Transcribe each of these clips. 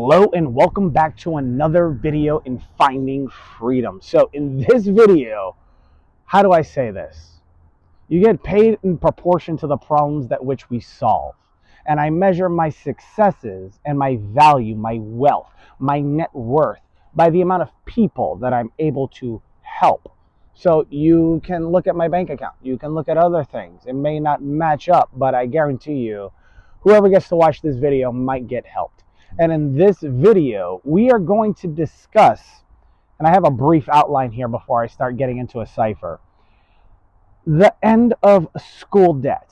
Hello and welcome back to another video in Finding Freedom. So in this video, how do I say this? You get paid in proportion to the problems that which we solve. And I measure my successes and my value, my wealth, my net worth by the amount of people that I'm able to help. So you can look at my bank account. You can look at other things. It may not match up, but I guarantee you, whoever gets to watch this video might get helped. And in this video, we are going to discuss, and I have a brief outline here before I start getting into a cipher, the end of school debt.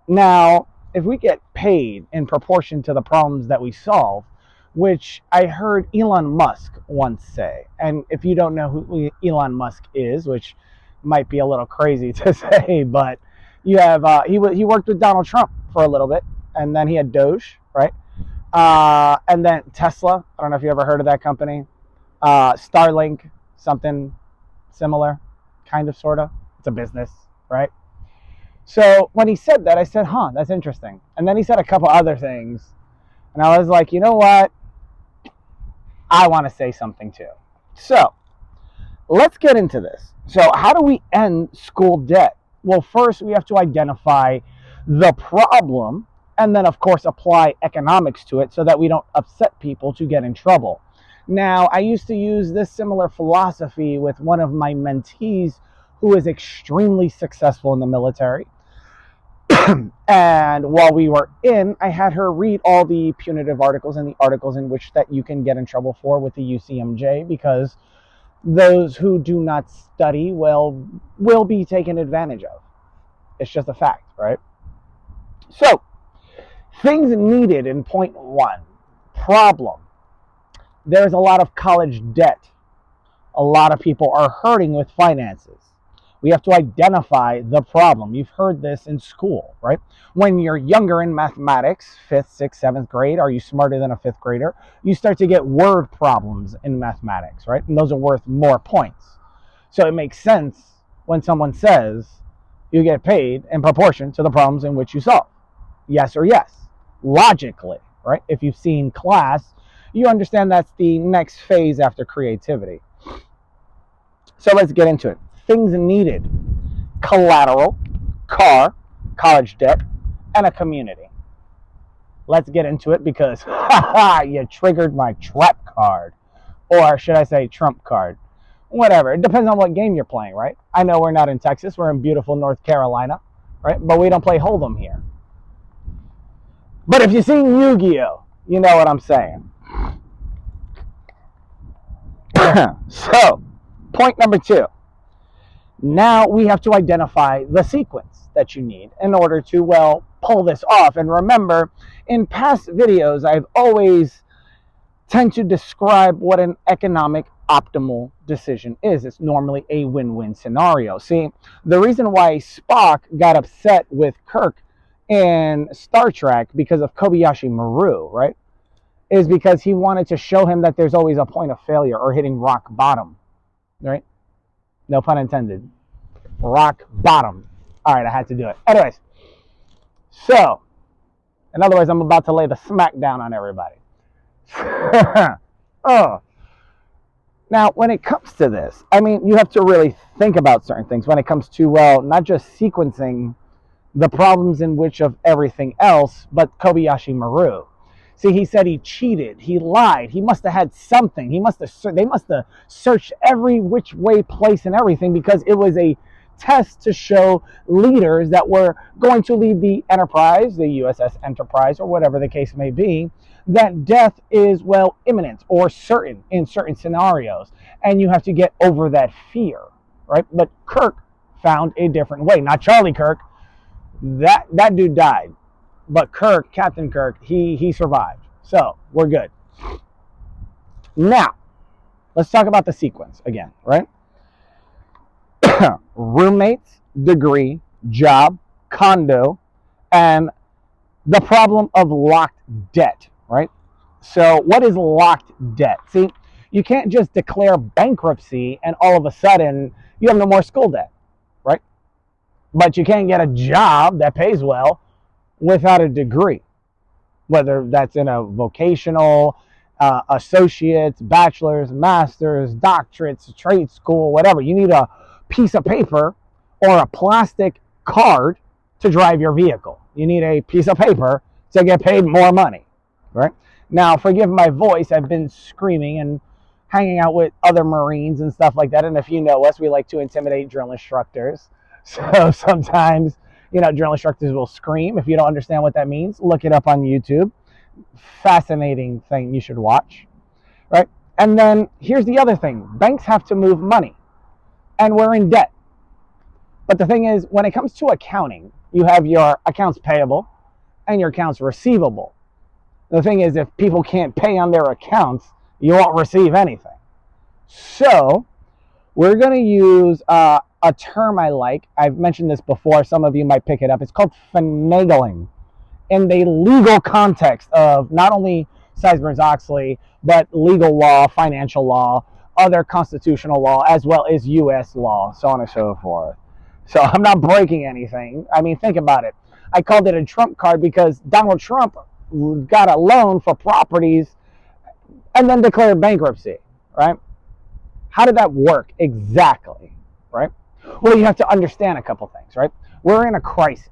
Now, if we get paid in proportion to the problems that we solve, which I heard Elon Musk once say, and if you don't know who Elon Musk is, which might be a little crazy to say, but you have he worked with Donald Trump for a little bit, and then he had Doge, right? And then Tesla, I don't know if you ever heard of that company. Starlink, something similar, kind of, sort of. It's a business, right? So when he said that, I said, that's interesting. And then he said a couple other things. And I was like, you know what? I want to say something too. So let's get into this. So how do we end school debt? Well, first we have to identify the problem, and then, of course, apply economics to it so that we don't upset people to get in trouble. Now, I used to use this similar philosophy with one of my mentees who is extremely successful in the military. And while we were in, I had her read all the punitive articles and the articles in which that you can get in trouble for with the UCMJ, because those who do not study will be taken advantage of. It's just a fact, right? So, things needed in point one. Problem. There's a lot of college debt. A lot of people are hurting with finances. We have to identify the problem. You've heard this in school, right? When you're younger in mathematics, 5th, 6th, 7th grade, are you smarter than a 5th grader? You start to get word problems in mathematics, right? And those are worth more points. So it makes sense when someone says you get paid in proportion to the problems in which you solve. Yes or yes. Logically, right? If you've seen class, you understand that's the next phase after creativity. So let's get into it. Things needed: collateral, car, college debt, and a community. Let's get into it because you triggered my trap card, or should I say trump card? Whatever. It depends on what game you're playing, right? I know we're not in Texas. We're in beautiful North Carolina, right? But we don't play Hold'em here. But if you've seen Yu-Gi-Oh, you know what I'm saying. So, point number 2. Now we have to identify the sequence that you need in order to, well, pull this off. And remember, in past videos, I've always tend to describe what an economic optimal decision is. It's normally a win-win scenario. See, the reason why Spock got upset with Kirk in Star Trek because of Kobayashi Maru, right, is because he wanted to show him that there's always a point of failure or hitting rock bottom, right? No pun intended. Rock bottom. All right, I had to do it. Anyways, so, in other words, I'm about to lay the smack down on everybody. Oh. Now, when it comes to this, I mean, you have to really think about certain things when it comes to, well, not just sequencing the problems in which of everything else, but Kobayashi Maru. See, he said he cheated, he lied, he must have had something. They must have searched every which way, place, and everything, because it was a test to show leaders that were going to lead the Enterprise, the USS Enterprise, or whatever the case may be, that death is, well, imminent or certain in certain scenarios, and you have to get over that fear, right? But Kirk found a different way. Not Charlie Kirk. That dude died. But Kirk, Captain Kirk, he survived. So, we're good. Now, let's talk about the sequence again, right? Roommates, degree, job, condo, and the problem of locked debt, right? So, what is locked debt? See, you can't just declare bankruptcy and all of a sudden you have no more school debt, right? But you can't get a job that pays well without a degree, whether that's in a vocational, associates, bachelors, masters, doctorates, trade school, whatever. You need a piece of paper or a plastic card to drive your vehicle. You need a piece of paper to get paid more money, right? Now, forgive my voice. I've been screaming and hanging out with other Marines and stuff like that. And if you know us, we like to intimidate drill instructors. So sometimes, drill instructors will scream. If you don't understand what that means, look it up on YouTube. Fascinating thing you should watch, right? And then here's the other thing. Banks have to move money, and we're in debt. But the thing is, when it comes to accounting, you have your accounts payable and your accounts receivable. The thing is, if people can't pay on their accounts, you won't receive anything. So we're going to use a term I like. I've mentioned this before. Some of you might pick it up. It's called finagling in the legal context of not only Sarbanes-Oxley, but legal law, financial law, other constitutional law, as well as U.S. law, so on and so forth. So I'm not breaking anything. I mean, think about it. I called it a Trump card because Donald Trump got a loan for properties and then declared bankruptcy, right? How did that work exactly, right? Well, you have to understand a couple things, right? We're in a crisis,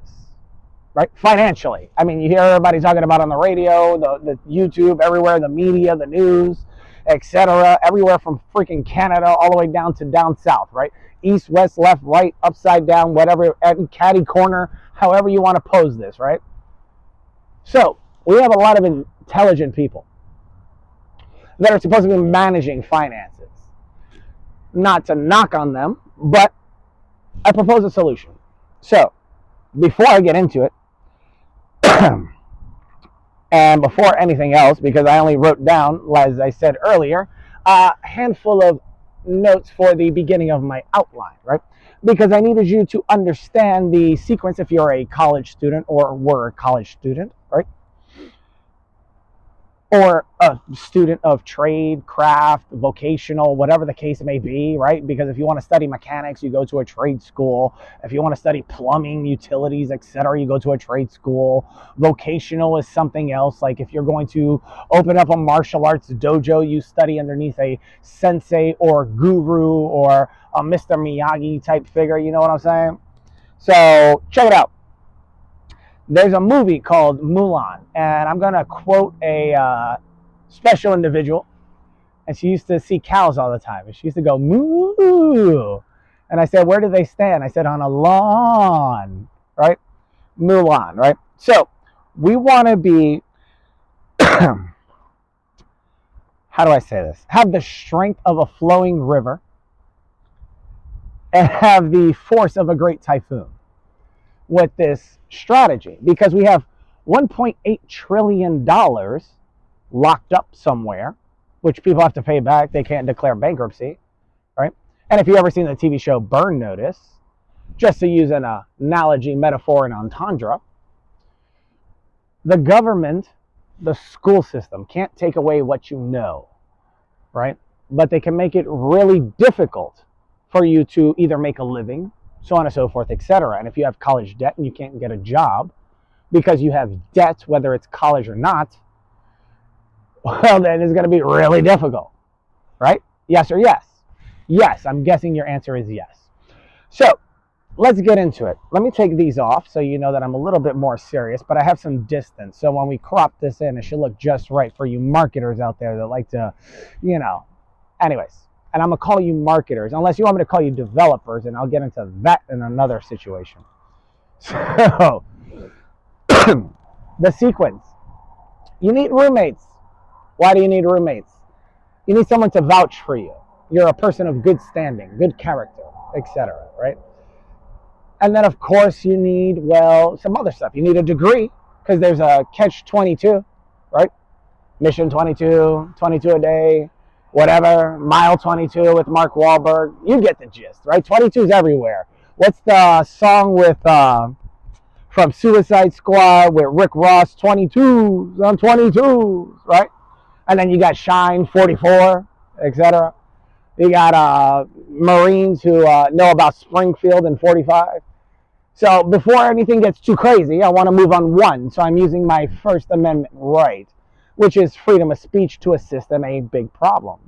right? Financially. I mean, you hear everybody talking about on the radio, the YouTube, everywhere, the media, the news, etc. Everywhere from freaking Canada all the way down to down south, right? East, west, left, right, upside down, whatever, catty corner, however you want to pose this, right? So we have a lot of intelligent people that are supposed to be managing finances. Not to knock on them, but I propose a solution. So before I get into it, and before anything else, because I only wrote down, as I said earlier, a handful of notes for the beginning of my outline, right? Because I needed you to understand the sequence if you're a college student or were a college student, right? Or a student of trade, craft, vocational, whatever the case may be, right? Because if you want to study mechanics, you go to a trade school. If you want to study plumbing, utilities, etc., you go to a trade school. Vocational is something else. Like if you're going to open up a martial arts dojo, you study underneath a sensei or guru or a Mr. Miyagi type figure. You know what I'm saying? So check it out. There's a movie called Mulan, and I'm going to quote a special individual, and she used to see cows all the time, and she used to go, moo, and I said, where do they stand? I said, on a lawn, right? Mulan, right? So we want to be, how do I say this? Have the strength of a flowing river and have the force of a great typhoon with this strategy, because we have $1.8 trillion locked up somewhere, which people have to pay back. They can't declare bankruptcy, right? And if you've ever seen the TV show Burn Notice, just to use an analogy, metaphor, and entendre, the government, the school system can't take away what you know, right? But they can make it really difficult for you to either make a living, so on and so forth, etc. And if you have college debt and you can't get a job because you have debt, whether it's college or not, well, then it's going to be really difficult, right? Yes or yes? Yes, I'm guessing your answer is yes. So let's get into it. Let me take these off so you know that I'm a little bit more serious, but I have some distance. So when we crop this in, it should look just right for you marketers out there that like to, anyways. And I'm going to call you marketers, unless you want me to call you developers, and I'll get into that in another situation. So, the sequence. You need roommates. Why do you need roommates? You need someone to vouch for you. You're a person of good standing, good character, etc., right? And then, of course, you need, some other stuff. You need a degree, because there's a catch-22, right? Mission 22, 22 a day, whatever, Mile 22 with Mark Wahlberg. You get the gist, right? 22's everywhere. What's the song with from Suicide Squad with Rick Ross? 22s on 22s, right? And then you got Shine 44, etc. You got Marines who know about Springfield and 45. So before anything gets too crazy, I want to move on one. So I'm using my First Amendment right. which is freedom of speech to assist in a big problem.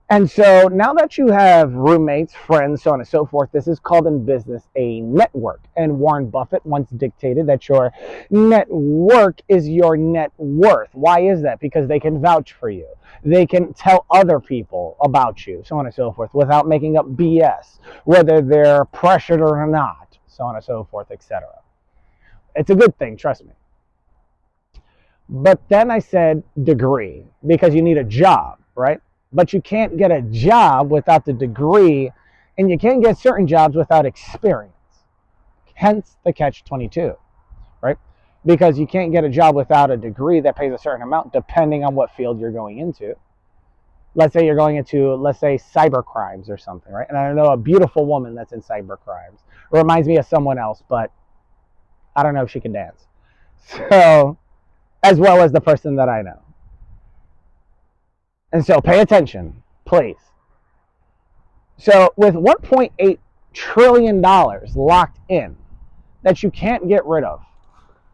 And so now that you have roommates, friends, so on and so forth, this is called in business a network. And Warren Buffett once dictated that your network is your net worth. Why is that? Because they can vouch for you. They can tell other people about you, so on and so forth, without making up BS, whether they're pressured or not, so on and so forth, etc. It's a good thing, trust me. But then I said degree, because you need a job, right? But you can't get a job without the degree, and you can't get certain jobs without experience. Hence the catch-22, right? Because you can't get a job without a degree that pays a certain amount depending on what field you're going into. Let's say you're going into, let's say, cyber crimes or something, right? And I know a beautiful woman that's in cyber crimes. It reminds me of someone else, but I don't know if she can dance. So, as well as the person that I know. And so pay attention, please. So with $1.8 trillion locked in that you can't get rid of,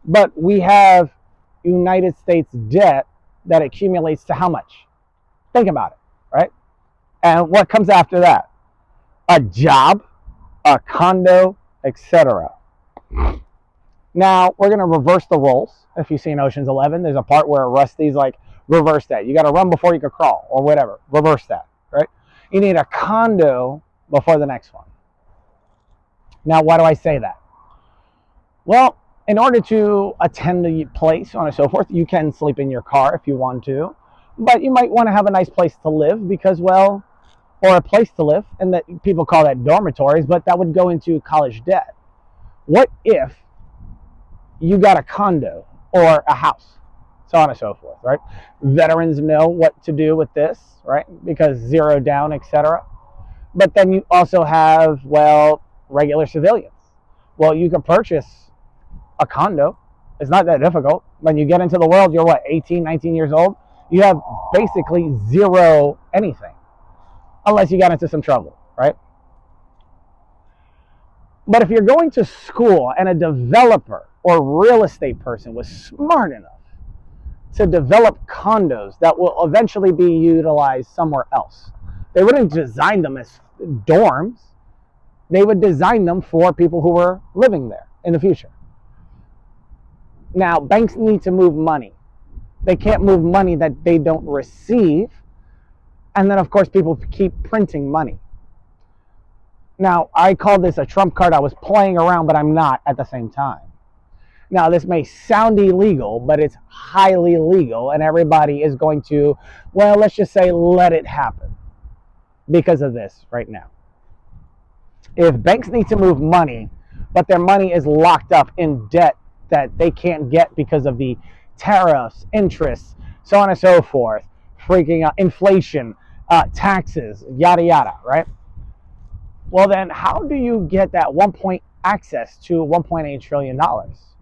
but we have United States debt that accumulates to how much? Think about it, right? And what comes after that? A job, a condo, etc. Now, we're going to reverse the roles. If you've seen Ocean's 11, there's a part where Rusty's like, reverse that. You got to run before you can crawl or whatever. Reverse that, right? You need a condo before the next one. Now, why do I say that? Well, in order to attend the place, so on and so forth, you can sleep in your car if you want to, but you might want to have a nice place to live because, well, or a place to live, and that people call that dormitories, but that would go into college debt. What if you got a condo or a house, so on and so forth, right? Veterans know what to do with this, right? Because zero down, etc. But then you also have, well, regular civilians. Well, you can purchase a condo. It's not that difficult. When you get into the world, you're what, 18, 19 years old? You have basically zero anything, unless you got into some trouble, right? But if you're going to school and a developer or real estate person was smart enough to develop condos that will eventually be utilized somewhere else, they wouldn't design them as dorms. They would design them for people who were living there in the future. Now, banks need to move money. They can't move money that they don't receive. And then, of course, people keep printing money. Now, I call this a trump card. I was playing around, but I'm not at the same time. Now, this may sound illegal, but it's highly legal, and everybody is going to, well, let's just say, let it happen because of this right now. If banks need to move money, but their money is locked up in debt that they can't get because of the tariffs, interests, so on and so forth, freaking out, inflation, taxes, yada, yada, right? Well, then how do you get that access to $1.8 trillion?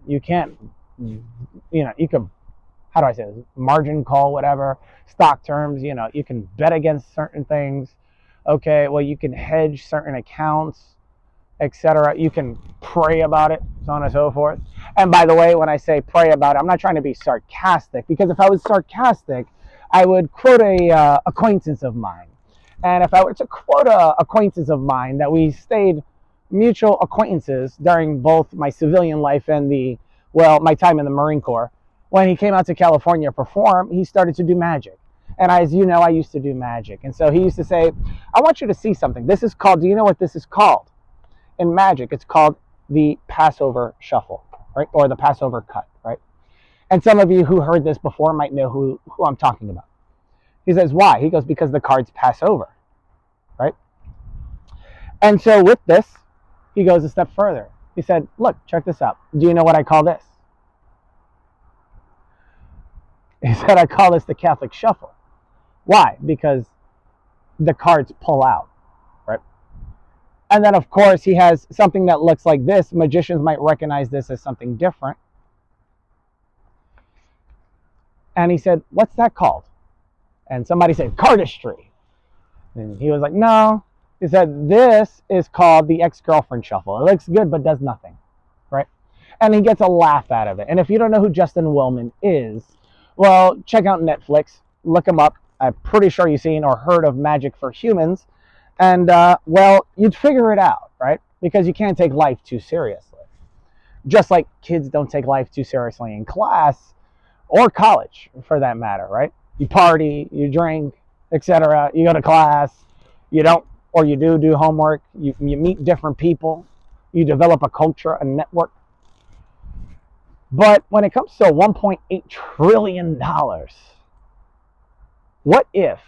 You can't, you can, how do I say this? Margin call, whatever, stock terms, you can bet against certain things. Okay, well, you can hedge certain accounts, etc. You can pray about it, so on and so forth. And by the way, when I say pray about it, I'm not trying to be sarcastic, because if I was sarcastic, I would quote a acquaintance of mine. And if I were to quote a acquaintance of mine that we stayed mutual acquaintances during both my civilian life and my time in the Marine Corps, when he came out to California to perform, he started to do magic. And as you know, I used to do magic. And so he used to say, I want you to see something. This is called, do you know what this is called? In magic, it's called the Passover Shuffle, right? Or the Passover Cut, right? And some of you who heard this before might know who I'm talking about. He says, why? He goes, because the cards pass over, right? And so with this, he goes a step further. He said, look, check this out. Do you know what I call this? He said, I call this the Catholic Shuffle. Why? Because the cards pull out, right? And then, of course, he has something that looks like this. Magicians might recognize this as something different. And he said, what's that called? And somebody said, cardistry. And he was like, no. He said, this is called the ex-girlfriend shuffle. It looks good, but does nothing, right? And he gets a laugh out of it. And if you don't know who Justin Willman is, Well, check out Netflix, look them up. I'm pretty sure you've seen or heard of Magic for Humans, and well, you'd figure it out, right? Because you can't take life too seriously. Just like kids don't take life too seriously in class or college, for that matter, right? You party, you drink, etc. You go to class, you don't, or you do homework. You meet different people, you develop a culture, a network. But when it comes to $1.8 trillion, what if?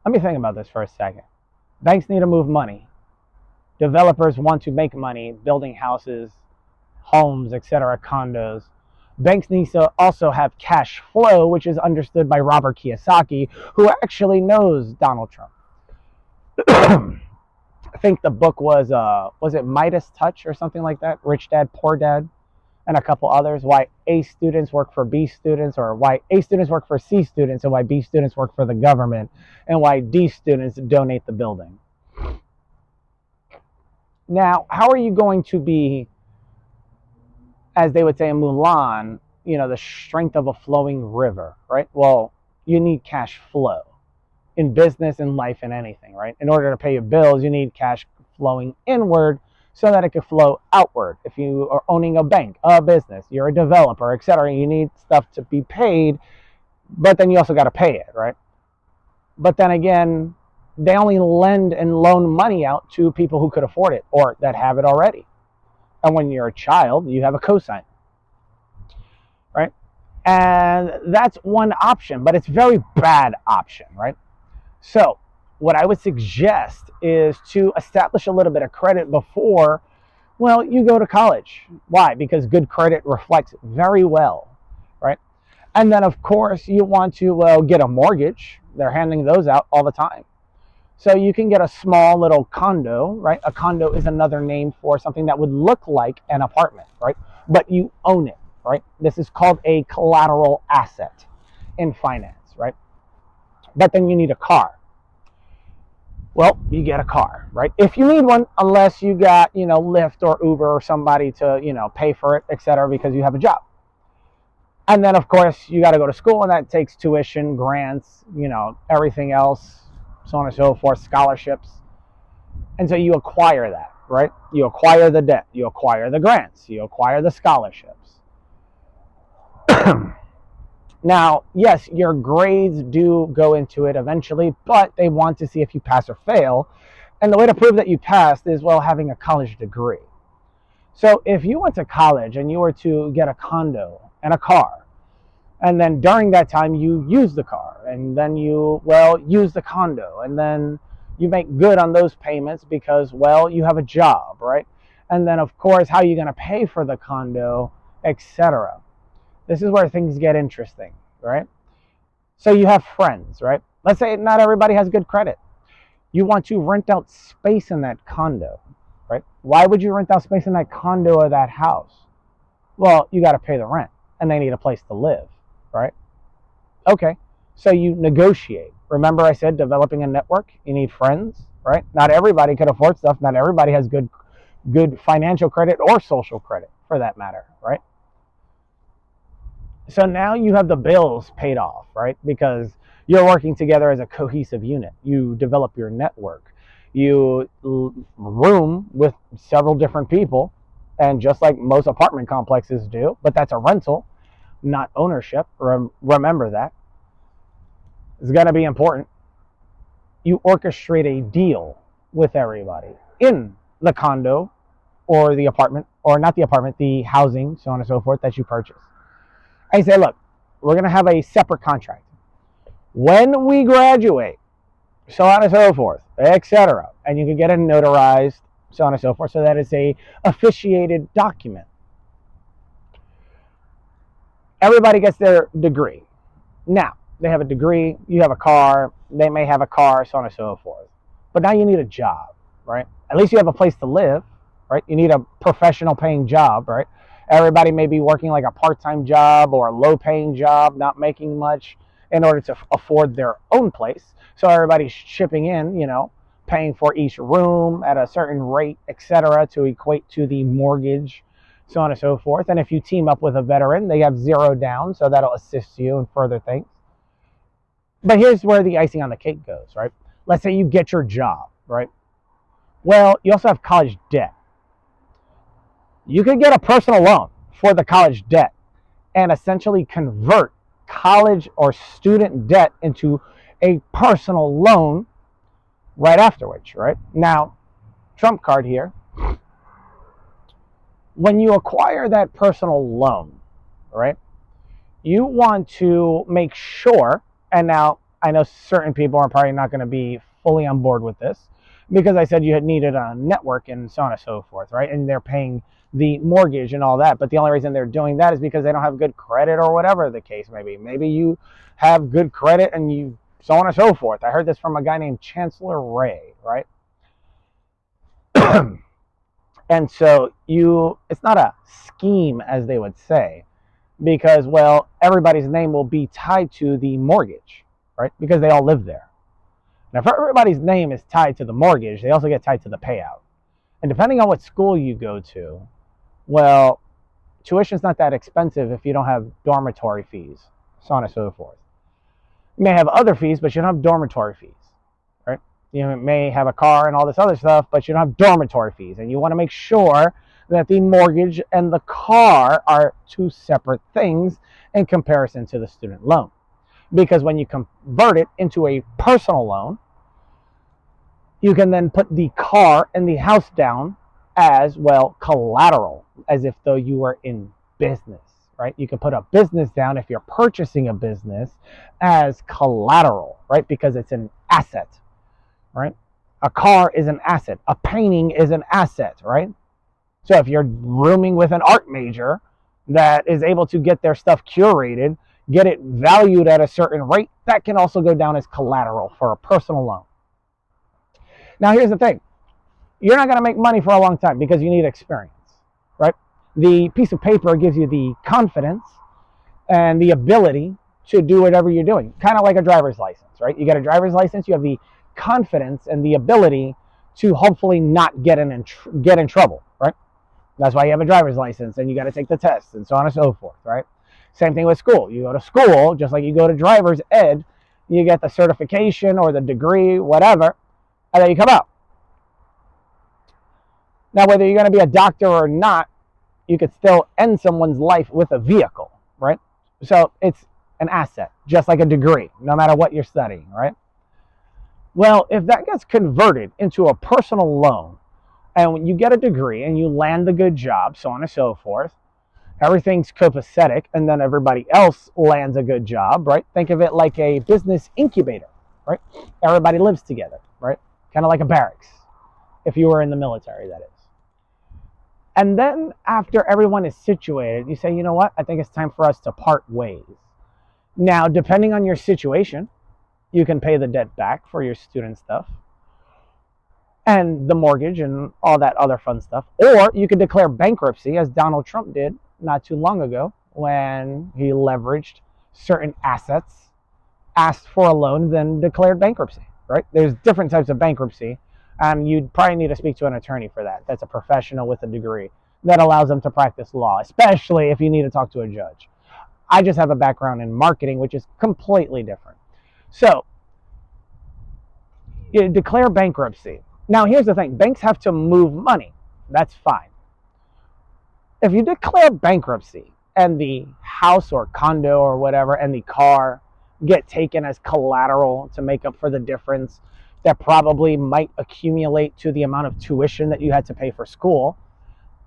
Let me think about this for a second. Banks need to move money. Developers want to make money building houses, homes, etc., condos. Banks need to also have cash flow, which is understood by Robert Kiyosaki, who actually knows Donald Trump. I think the book was it Midas Touch or something like that? Rich Dad, Poor Dad, and a couple others. Why A students work for B students, or why A students work for C students, and why B students work for the government, and why D students donate the building. Now, how are you going to be, as they would say in Mulan, the strength of a flowing river, right? Well, you need cash flow in business, in life, in anything, right? In order to pay your bills, you need cash flowing inward so that it can flow outward. If you are owning a bank, a business, you're a developer, etc., you need stuff to be paid, but then you also got to pay it, right? But then again, they only lend and loan money out to people who could afford it or that have it already. And when you're a child, you have a cosign, right? And that's one option, but it's a very bad option, right? So what I would suggest is to establish a little bit of credit before, well, you go to college. Why? Because good credit reflects very well, right? And then, of course, you want to get a mortgage. They're handing those out all the time. So you can get a small little condo, right? A condo is another name for something that would look like an apartment, right? But you own it, right? This is called a collateral asset in finance, right? But then you need a car. Well, you get a car, right? If you need one, unless you got, Lyft or Uber or somebody to, pay for it, etc., because you have a job. And then, of course, you got to go to school, and that takes tuition, grants, everything else, so on and so forth, scholarships. And so you acquire that, right? You acquire the debt, you acquire the grants, you acquire the scholarships. Now, yes, your grades do go into it eventually, but they want to see if you pass or fail. And the way to prove that you passed is, well, having a college degree. So if you went to college and you were to get a condo and a car, and then during that time you use the car, and then you, use the condo, and then you make good on those payments because, you have a job, right? And then, of course, how are you going to pay for the condo, etc.? This is where things get interesting, right? So you have friends, right? Let's say not everybody has good credit. You want to rent out space in that condo, right? Why would you rent out space in that condo or that house? Well, you got to pay the rent, and they need a place to live, right? Okay, so you negotiate. Remember I said developing a network, you need friends, right? Not everybody could afford stuff. Not everybody has good financial credit or social credit, for that matter, right? So now you have the bills paid off, right? Because you're working together as a cohesive unit. You develop your network. You room with several different people, and just like most apartment complexes do, but that's a rental, not ownership. Remember that. It's going to be important. You orchestrate a deal with everybody in the condo or the apartment, or not the apartment, the housing, so on and so forth, that you purchase. I say, look, we're going to have a separate contract. When we graduate, so on and so forth, etc., and you can get it notarized, so on and so forth, so that it's a officiated document. Everybody gets their degree. Now, they have a degree, you have a car, they may have a car, so on and so forth. But now you need a job, right? At least you have a place to live, right? You need a professional paying job, right? Everybody may be working like a part-time job or a low-paying job, not making much in order to afford their own place. So everybody's chipping in, paying for each room at a certain rate, etc., to equate to the mortgage, so on and so forth. And if you team up with a veteran, they have 0 down, so that'll assist you in further things. But here's where the icing on the cake goes, right? Let's say you get your job, right? Well, you also have college debt. You could get a personal loan for the college debt and essentially convert college or student debt into a personal loan right afterwards, right? Now, trump card here. When you acquire that personal loan, right, you want to make sure, and now I know certain people are probably not going to be fully on board with this because I said you had needed a network and so on and so forth, right? And they're paying the mortgage and all that. But the only reason they're doing that is because they don't have good credit or whatever the case may be. Maybe you have good credit and you so on and so forth. I heard this from a guy named Chancellor Ray, right? And so it's not a scheme, as they would say, because, well, everybody's name will be tied to the mortgage, right? Because they all live there. Now, if everybody's name is tied to the mortgage, they also get tied to the payout. And depending on what school you go to, well, tuition's not that expensive if you don't have dormitory fees, so on and so forth. You may have other fees, but you don't have dormitory fees, right? You may have a car and all this other stuff, but you don't have dormitory fees. And you want to make sure that the mortgage and the car are 2 separate things in comparison to the student loan. Because when you convert it into a personal loan, you can then put the car and the house down as, well, collateral, as if though you were in business, right? You can put a business down if you're purchasing a business as collateral, right? Because it's an asset, right? A car is an asset. A painting is an asset, right? So if you're rooming with an art major that is able to get their stuff curated, get it valued at a certain rate, that can also go down as collateral for a personal loan. Now, here's the thing. You're not going to make money for a long time because you need experience, right? The piece of paper gives you the confidence and the ability to do whatever you're doing, kind of like a driver's license, right? You get a driver's license, you have the confidence and the ability to hopefully not get in trouble, right? That's why you have a driver's license and you got to take the tests and so on and so forth, right? Same thing with school. You go to school, just like you go to driver's ed, you get the certification or the degree, whatever, and then you come out. Now, whether you're going to be a doctor or not, you could still end someone's life with a vehicle, right? So it's an asset, just like a degree, no matter what you're studying, right? Well, if that gets converted into a personal loan, and when you get a degree and you land a good job, so on and so forth, everything's copacetic, and then everybody else lands a good job, right? Think of it like a business incubator, right? Everybody lives together, right? Kind of like a barracks, if you were in the military, that is. And then after everyone is situated, you say, you know what? I think it's time for us to part ways. Now, depending on your situation, you can pay the debt back for your student stuff and the mortgage and all that other fun stuff. Or you could declare bankruptcy, as Donald Trump did not too long ago when he leveraged certain assets, asked for a loan, then declared bankruptcy, right? There's different types of bankruptcy. You'd probably need to speak to an attorney for that. That's a professional with a degree that allows them to practice law, especially if you need to talk to a judge. I just have a background in marketing, which is completely different. So, you declare bankruptcy. Now, here's the thing. Banks have to move money. That's fine. If you declare bankruptcy and the house or condo or whatever and the car get taken as collateral to make up for the difference that probably might accumulate to the amount of tuition that you had to pay for school,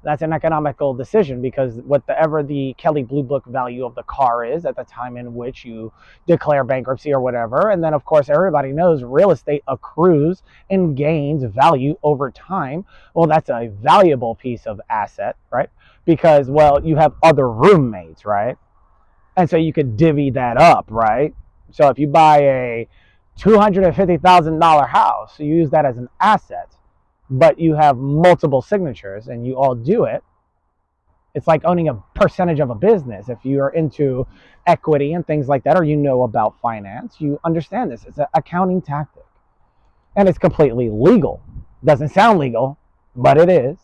that's an economical decision, because whatever the Kelley Blue Book value of the car is at the time in which you declare bankruptcy or whatever, and then of course everybody knows real estate accrues and gains value over time. Well, that's a valuable piece of asset, right? Because, well, you have other roommates, right? And so you could divvy that up, right? So if you buy a $250,000 house, you use that as an asset, but you have multiple signatures and you all do it. It's like owning a percentage of a business. If you are into equity and things like that, or you know about finance, you understand this. It's an accounting tactic. And it's completely legal. Doesn't sound legal, but it is.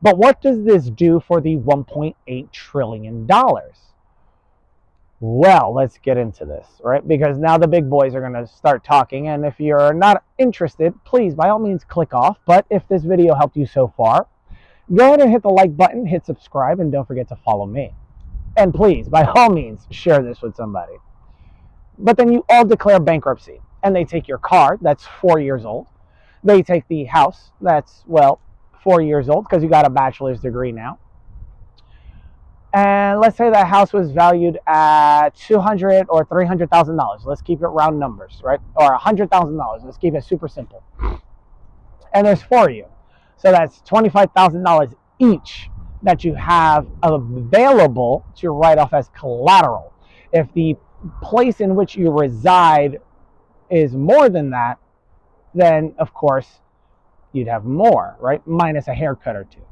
But what does this do for the $1.8 trillion? Well, let's get into this, right? Because now the big boys are going to start talking. And if you're not interested, please, by all means, click off. But if this video helped you so far, go ahead and hit the like button, hit subscribe, and don't forget to follow me. And please, by all means, share this with somebody. But then you all declare bankruptcy. And they take your car, that's 4 years old. They take the house, that's, well, 4 years old because you got a bachelor's degree now. And let's say that house was valued at $200,000 or $300,000. Let's keep it round numbers, right? Or $100,000. Let's keep it super simple. And there's 4 of you, so that's $25,000 each that you have available to write off as collateral. If the place in which you reside is more than that, then of course you'd have more, right? Minus a haircut or two.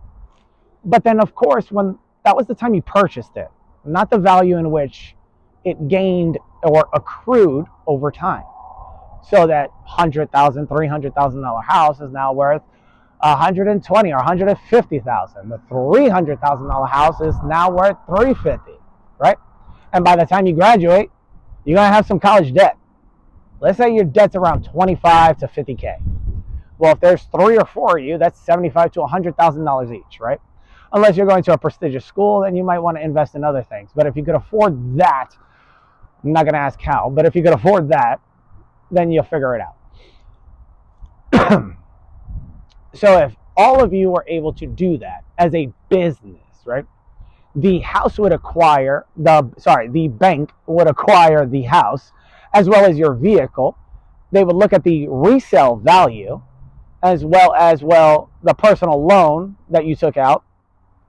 But then of course, when that was the time you purchased it, not the value in which it gained or accrued over time. So that $100,000, $300,000 house is now worth $120,000 or $150,000. The $300,000 house is now worth $350,000, right? And by the time you graduate, you're gonna have some college debt. Let's say your debt's around $25,000 to $50,000. Well, if there's 3 or 4 of you, that's $75,000 to $100,000 each, right? Unless you're going to a prestigious school, then you might want to invest in other things. But if you could afford that, I'm not going to ask how, but if you could afford that, then you'll figure it out. So if all of you were able to do that as a business, right? The bank would acquire the house as well as your vehicle. They would look at the resale value as well as, the personal loan that you took out,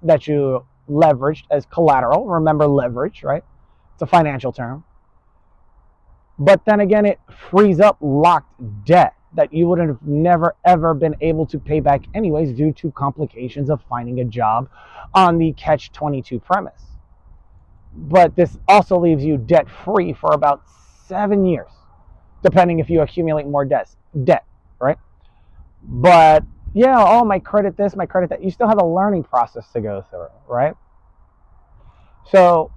that you leveraged as collateral. Remember leverage, right? It's a financial term. But then again, it frees up locked debt that you would have never ever been able to pay back anyways due to complications of finding a job on the catch-22 premise. But this also leaves you debt free for about 7 years, depending if you accumulate more debt, right? But yeah, oh, my credit this, my credit that. You still have a learning process to go through, right? So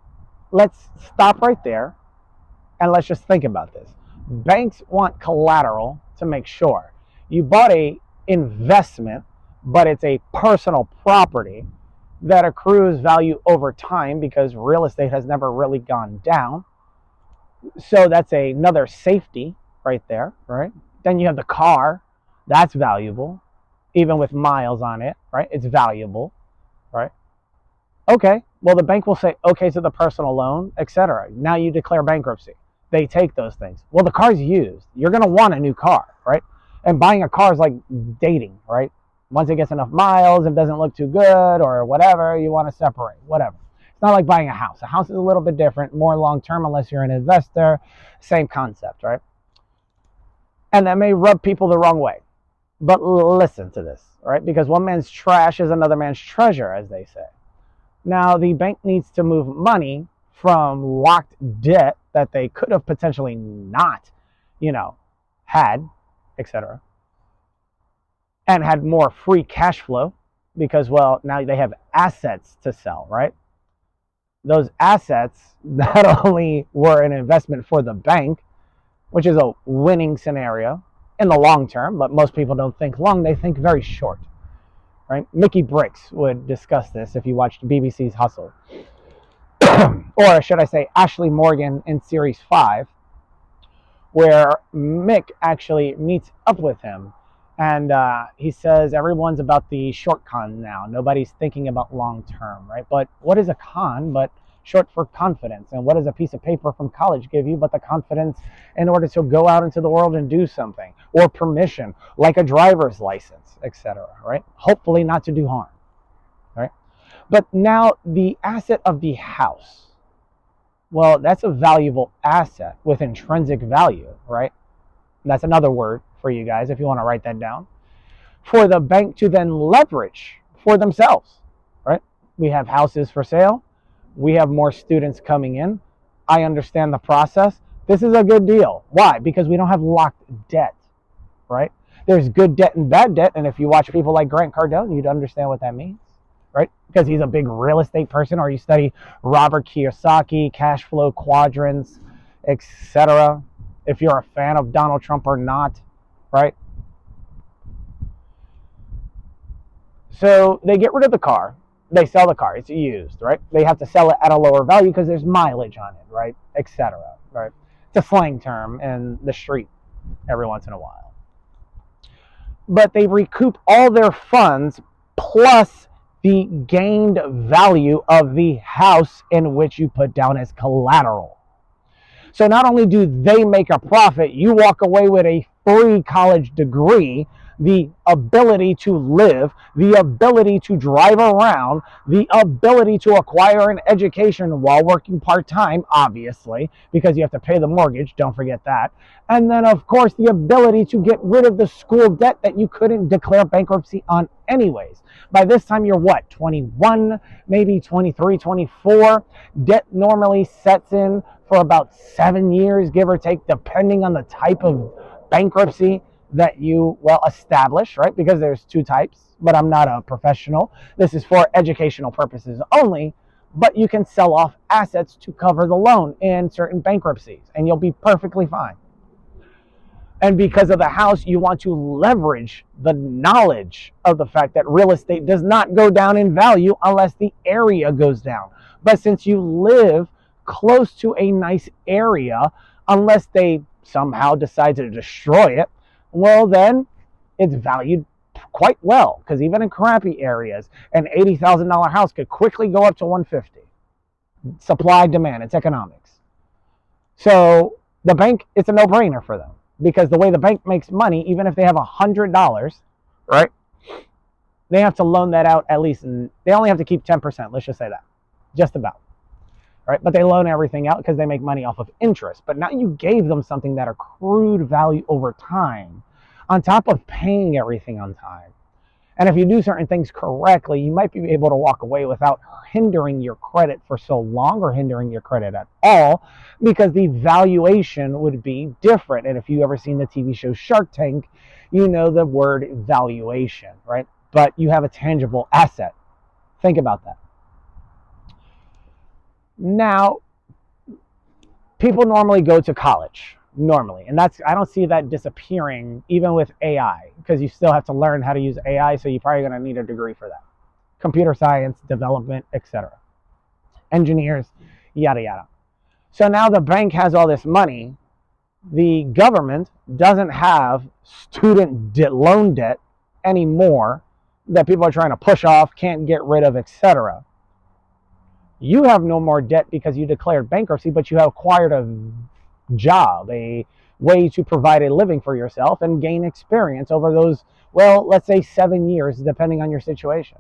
let's stop right there and let's just think about this. Banks want collateral to make sure you bought a investment, but it's a personal property that accrues value over time because real estate has never really gone down. So that's another safety right there, right? Then you have the car, that's valuable. Even with miles on it, right? It's valuable, right? Okay, well, the bank will say, okay, to the personal loan, etc. Now you declare bankruptcy. They take those things. Well, the car's used. You're going to want a new car, right? And buying a car is like dating, right? Once it gets enough miles, it doesn't look too good or whatever, you want to separate, whatever. It's not like buying a house. A house is a little bit different, more long-term unless you're an investor. Same concept, right? And that may rub people the wrong way. But listen to this, right? Because one man's trash is another man's treasure, as they say. Now, the bank needs to move money from locked debt that they could have potentially not, had, etc. And had more free cash flow because, now they have assets to sell, right? Those assets not only were an investment for the bank, which is a winning scenario in the long term, but most people don't think long, they think very short, right? Mickey Bricks would discuss this if you watched BBC's Hustle. Or should I say Ashley Morgan in Series 5, where Mick actually meets up with him. And he says everyone's about the short con now. Nobody's thinking about long term, right? But what is a con but short for confidence? And what does a piece of paper from college give you but the confidence in order to go out into the world and do something? Or permission, like a driver's license, etc., right? Hopefully not to do harm, right? But now the asset of the house, well, that's a valuable asset with intrinsic value, right? That's another word for you guys if you want to write that down. For the bank to then leverage for themselves, right? We have houses for sale. We have more students coming in. I understand the process. This is a good deal. Why? Because we don't have locked debt, right? There's good debt and bad debt. And if you watch people like Grant Cardone, you'd understand what that means. right? Because he's a big real estate person, or you study Robert Kiyosaki, cash flow quadrants, etc. If you're a fan of Donald Trump or not, right? So they get rid of the car. They sell the car. It's used, right? They have to sell it at a lower value because there's mileage on it, right? Etc. Right? It's a slang term in the street every once in a while. But they recoup all their funds plus the gained value of the house in which you put down as collateral. So not only do they make a profit, you walk away with a free college degree, the ability to live, the ability to drive around, the ability to acquire an education while working part-time, obviously, because you have to pay the mortgage, don't forget that. And then, of course, the ability to get rid of the school debt that you couldn't declare bankruptcy on anyways. By this time, you're what, 21, maybe 23, 24? Debt normally sets in for about 7 years, give or take, depending on the type of bankruptcy that you, well, establish, right? Because there's two types, but I'm not a professional. This is for educational purposes only, but you can sell off assets to cover the loan in certain bankruptcies, and you'll be perfectly fine. And because of the house, you want to leverage the knowledge of the fact that real estate does not go down in value unless the area goes down. But since you live close to a nice area, unless they somehow decide to destroy it, well, then it's valued quite well, because even in crappy areas, an $80,000 house could quickly go up to $150. Supply, demand, it's economics. So the bank, it's a no-brainer for them, because the way the bank makes money, even if they have $100, right, they have to loan that out at least, they only have to keep 10%, let's just say that, just about. Right? But they loan everything out because they make money off of interest. But now you gave them something that accrued value over time, on top of paying everything on time. And if you do certain things correctly, you might be able to walk away without hindering your credit for so long, or hindering your credit at all, because the valuation would be different. And if you've ever seen the TV show Shark Tank, you know the word valuation, right? But you have a tangible asset. Think about that. Now, people normally go to college, normally, and I don't see that disappearing even with AI, because you still have to learn how to use AI, so you're probably going to need a degree for that. Computer science, development, etc. Engineers, yada yada. So now the bank has all this money. The government doesn't have student loan debt anymore that people are trying to push off, can't get rid of, etc. You have no more debt because you declared bankruptcy, but you have acquired a job, a way to provide a living for yourself and gain experience over those, well, let's say 7 years, depending on your situation.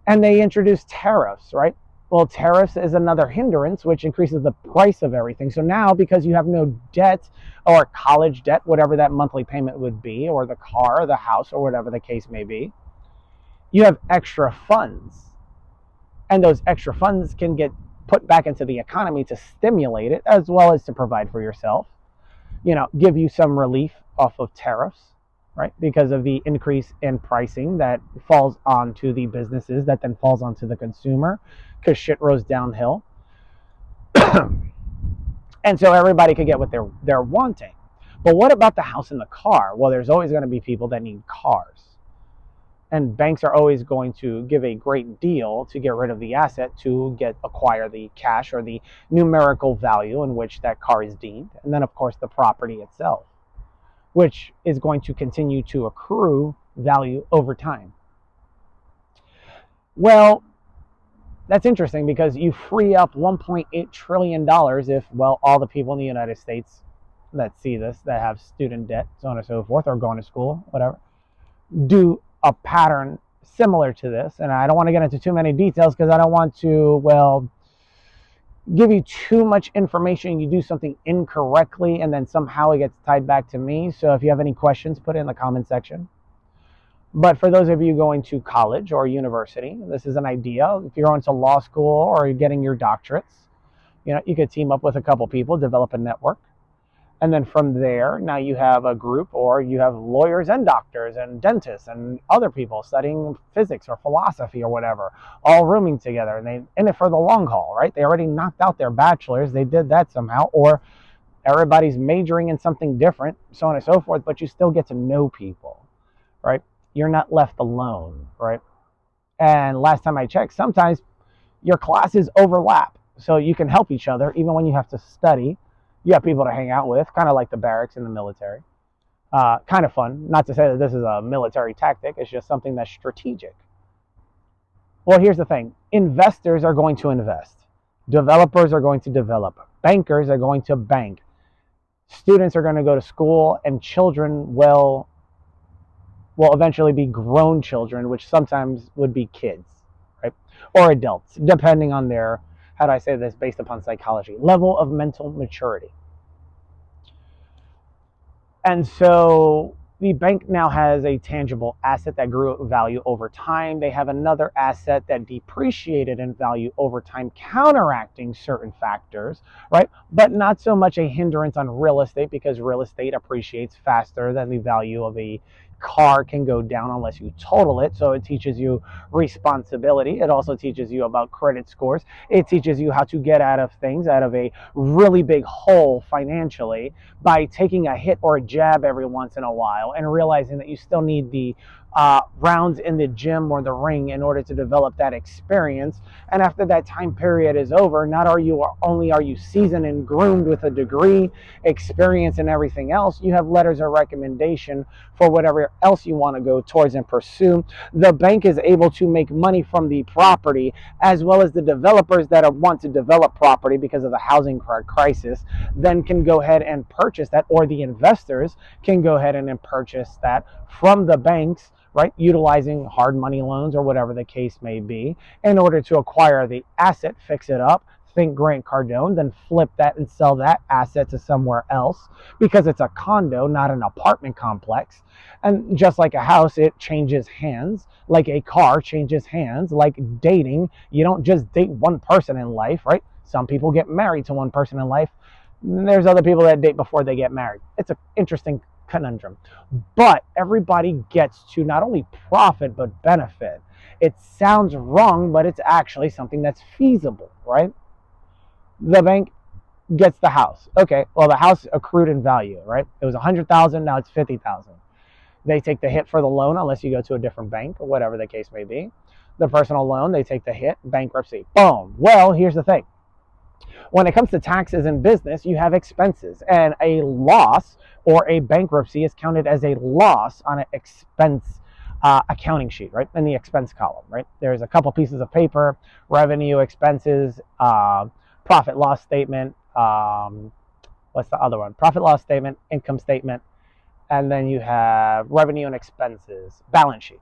And they introduce tariffs, right? Well, tariffs is another hindrance, which increases the price of everything. So now, because you have no debt, or college debt, whatever that monthly payment would be, or the car, or the house, or whatever the case may be, you have extra funds. And those extra funds can get put back into the economy to stimulate it, as well as to provide for yourself, give you some relief off of tariffs, right? Because of the increase in pricing that falls onto the businesses, that then falls onto the consumer, because shit rose downhill. And so everybody could get what they're wanting. But what about the house and the car? Well, there's always going to be people that need cars. And banks are always going to give a great deal to get rid of the asset to acquire the cash, or the numerical value in which that car is deemed. And then, of course, the property itself, which is going to continue to accrue value over time. Well, that's interesting, because you free up $1.8 trillion if, well, all the people in the United States that see this, that have student debt, so on and so forth, or going to school, whatever, do a pattern similar to this. And I don't want to get into too many details, because I don't want to, well, give you too much information. You do something incorrectly and then somehow it gets tied back to me. So if you have any questions, put it in the comment section. But for those of you going to college or university, this is an idea. If you're going to law school or you're getting your doctorates, you could team up with a couple people, develop a network, And then from there, now you have a group, or you have lawyers and doctors and dentists and other people studying physics or philosophy or whatever, all rooming together, and they in it for the long haul, right? They already knocked out their bachelor's, they did that somehow, or everybody's majoring in something different, so on and so forth, but you still get to know people, right? You're not left alone, right? And last time I checked, sometimes your classes overlap, so you can help each other even when you have to study. You have people to hang out with, kind of like the barracks in the military. Kind of fun. Not to say that this is a military tactic, it's just something that's strategic. Well, here's the thing. Investors are going to invest. Developers are going to develop. Bankers are going to bank. Students are going to go to school, and children will eventually be grown children, which sometimes would be kids, right? Or adults, depending on their, how do I say this, based upon psychology, level of mental maturity. And so the bank now has a tangible asset that grew in value over time. They have another asset that depreciated in value over time, counteracting certain factors, right? But not so much a hindrance on real estate, because real estate appreciates faster than the value of a car can go down unless you total it. So it teaches you responsibility. It also teaches you about credit scores. It teaches you how to get out of things, out of a really big hole financially, by taking a hit or a jab every once in a while and realizing that you still need the rounds in the gym or the ring in order to develop that experience. And after that time period is over, not only are you seasoned and groomed with a degree, experience, and everything else, you have letters of recommendation for whatever else you want to go towards and pursue. The bank is able to make money from the property, as well as the developers that want to develop property because of the housing crisis then can go ahead and purchase that, or the investors can go ahead and purchase that from the banks, right, utilizing hard money loans or whatever the case may be, in order to acquire the asset, fix it up, think Grant Cardone, then flip that and sell that asset to somewhere else, because it's a condo, not an apartment complex. And just like a house, it changes hands. Like a car changes hands. Like dating, you don't just date one person in life, right? Some people get married to one person in life. There's other people that date before they get married. It's an interesting conundrum. But everybody gets to not only profit but benefit. It sounds wrong, but it's actually something that's feasible, right? The bank gets the house. Okay, well, the house accrued in value, right? It was $100,000, now it's $50,000. They take the hit for the loan unless you go to a different bank or whatever the case may be. The personal loan, they take the hit, bankruptcy. Boom. Well, here's the thing. When it comes to taxes in business, you have expenses, and a loss or a bankruptcy is counted as a loss on an expense accounting sheet, right? In the expense column, right? There's a couple pieces of paper: revenue, expenses, profit loss statement. What's the other one? Profit loss statement, income statement, and then you have revenue and expenses balance sheet.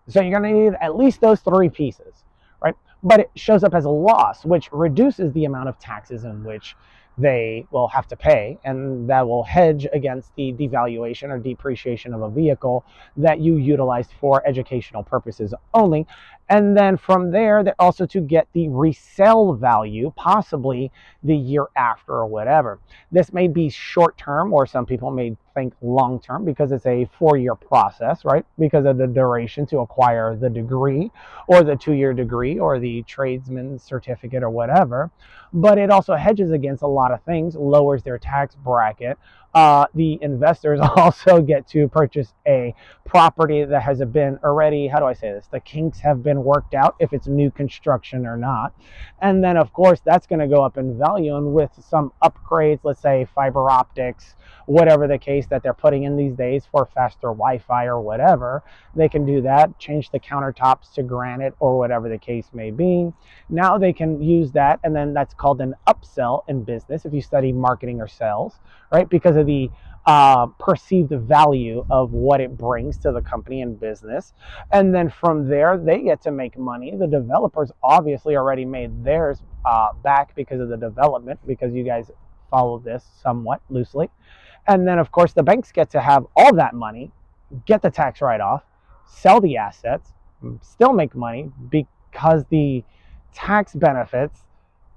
So you're going to need at least those three pieces, right? But it shows up as a loss, which reduces the amount of taxes in which they will have to pay, and that will hedge against the devaluation or depreciation of a vehicle that you utilized for educational purposes only. And then from there, they're also to get the resale value, possibly the year after or whatever. This may be short term, or some people may think long term, because it's a 4-year process, right? Because of the duration to acquire the degree, or the 2-year degree, or the tradesman's certificate, or whatever. But it also hedges against a lot of things, lowers their tax bracket. The investors also get to purchase a property that has been already, how do I say this? The kinks have been worked out, if it's new construction or not. And then, of course, that's going to go up in value. And with some upgrades, let's say fiber optics, whatever the case that they're putting in these days for faster Wi-Fi or whatever, they can do that, change the countertops to granite or whatever the case may be. Now they can use that, and then that's called an upsell in business if you study marketing or sales, right? Because of the perceived value of what it brings to the company and business. And then from there, they get to make money. The developers obviously already made theirs back because of the development, because you guys follow this somewhat loosely. And then, of course, the banks get to have all that money, get the tax write-off, sell the assets, still make money, because the tax benefits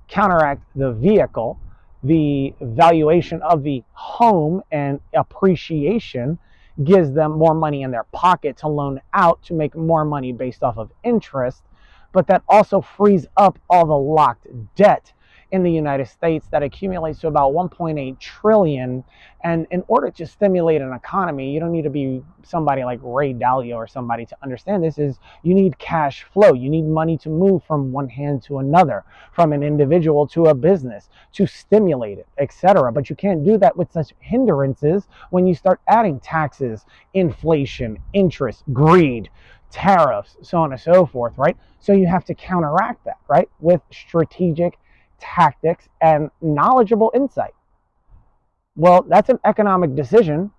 counteract the vehicle. the valuation of the home and appreciation gives them more money in their pocket to loan out to make more money based off of interest. But that also frees up all the locked debt in the United States that accumulates to about 1.8 trillion. And in order to stimulate an economy, you don't need to be somebody like Ray Dalio or somebody to understand this. Is you need cash flow. You need money to move from one hand to another, from an individual to a business, to stimulate it, etc. But you can't do that with such hindrances when you start adding taxes, inflation, interest, greed, tariffs, so on and so forth, right? So you have to counteract that, right, with strategic tactics and knowledgeable insight. Well, that's an economic decision,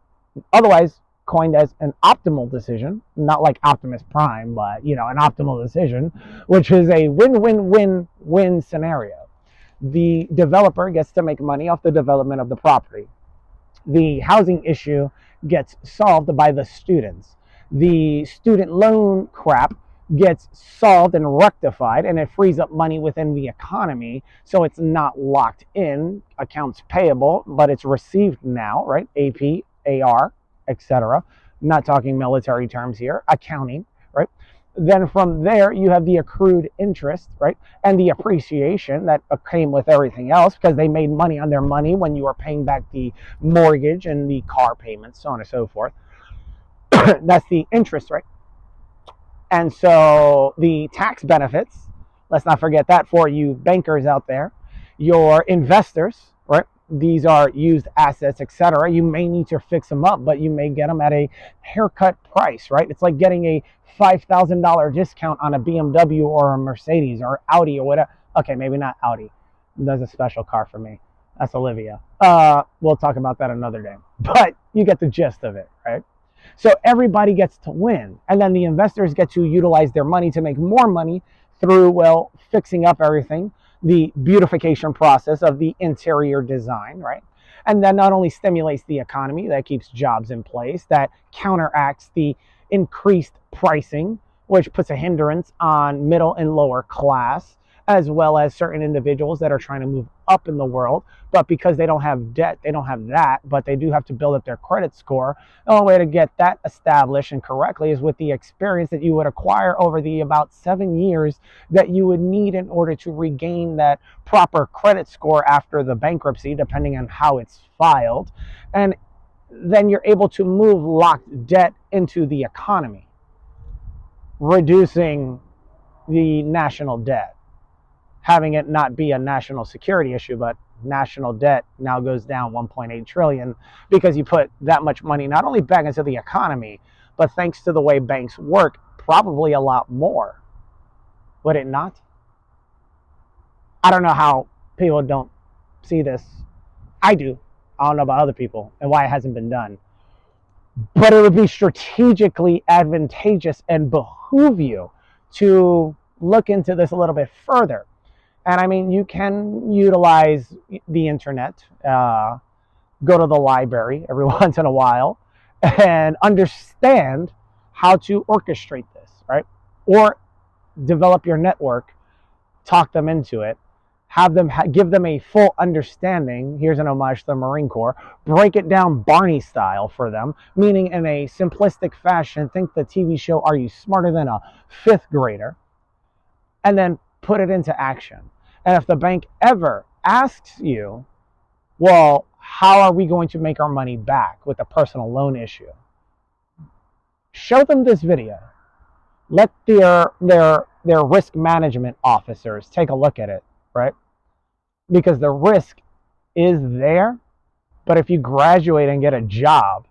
otherwise coined as an optimal decision, not like Optimus Prime, but an optimal decision, which is a win-win-win-win scenario. The developer gets to make money off the development of the property. The housing issue gets solved by the students. The student loan crap gets solved and rectified, and it frees up money within the economy, so it's not locked in accounts payable, but it's received now, right? AP, AR, etc. Not talking military terms here, accounting, right? Then from there you have the accrued interest, right, and the appreciation that came with everything else, because they made money on their money when you were paying back the mortgage and the car payments, so on and so forth. That's the interest, right? And so the tax benefits, let's not forget that for you bankers out there, your investors, right? These are used assets, etc. You may need to fix them up, but you may get them at a haircut price, right? It's like getting a $5,000 discount on a BMW or a Mercedes or Audi or whatever. Okay, maybe not Audi. That's a special car for me. That's Olivia. We'll talk about that another day. But you get the gist of it, right? So everybody gets to win. And then the investors get to utilize their money to make more money through, well, fixing up everything, the beautification process of the interior design, right? And that not only stimulates the economy, that keeps jobs in place, that counteracts the increased pricing, which puts a hindrance on middle and lower class, as well as certain individuals that are trying to move up in the world. But because they don't have debt, they don't have that, but they do have to build up their credit score. The only way to get that established and correctly is with the experience that you would acquire over the about 7 years that you would need in order to regain that proper credit score after the bankruptcy, depending on how it's filed. And then you're able to move locked debt into the economy, reducing the national debt, having it not be a national security issue, but national debt now goes down 1.8 trillion because you put that much money not only back into the economy, but thanks to the way banks work, probably a lot more. Would it not? I don't know how people don't see this. I do. I don't know about other people and why it hasn't been done. But it would be strategically advantageous and behoove you to look into this a little bit further. And I mean, you can utilize the internet, go to the library every once in a while, and understand how to orchestrate this, right? Or develop your network, talk them into it, have them give them a full understanding. Here's an homage to the Marine Corps. Break it down Barney style for them, meaning in a simplistic fashion. Think the TV show Are You Smarter Than a Fifth Grader? And then put it into action. And if the bank ever asks you, well, how are we going to make our money back with a personal loan issue? Show them this video. Let their risk management officers take a look at it, right? Because the risk is there, but if you graduate and get a job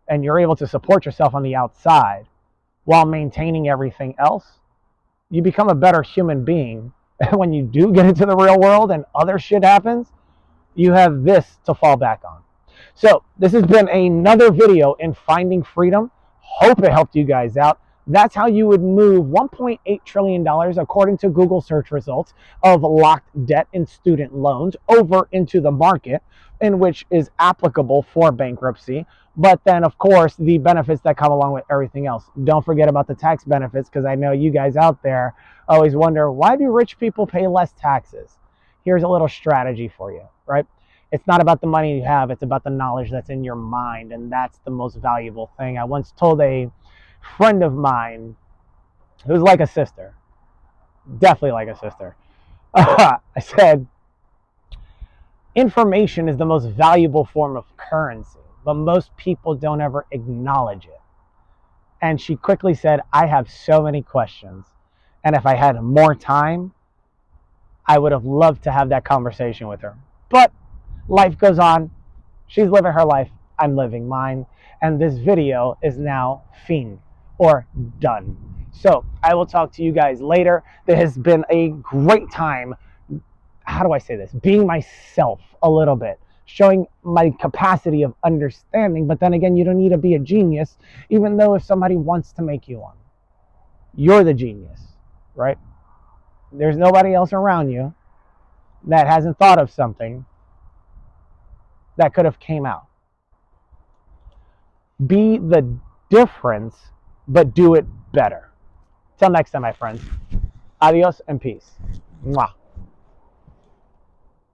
and you're able to support yourself on the outside while maintaining everything else, you become a better human being. And when you do get into the real world and other shit happens, you have this to fall back on. So this has been another video in Finding Freedom. Hope it helped you guys out. That's how you would move $1.8 trillion, according to Google search results, of locked debt in student loans over into the market, in which is applicable for bankruptcy. But then, of course, the benefits that come along with everything else. Don't forget about the tax benefits, because I know you guys out there always wonder, why do rich people pay less taxes? Here's a little strategy for you, right? It's not about the money you have, it's about the knowledge that's in your mind, and that's the most valuable thing. I once told a friend of mine who's like a sister, definitely like a sister, I said, information is the most valuable form of currency, but most people don't ever acknowledge it. And she quickly said, I have so many questions, and if I had more time, I would have loved to have that conversation with her. But life goes on. She's living her life. I'm living mine. And this video is now finished or done. So I will talk to you guys later. There has been a great time. How do I say this? Being myself a little bit, showing my capacity of understanding. But then again, you don't need to be a genius, even though if somebody wants to make you one, you're the genius, right? There's nobody else around you that hasn't thought of something that could have came out. Be the difference, but do it better. Till next time, my friends. Adios and peace. Mwah.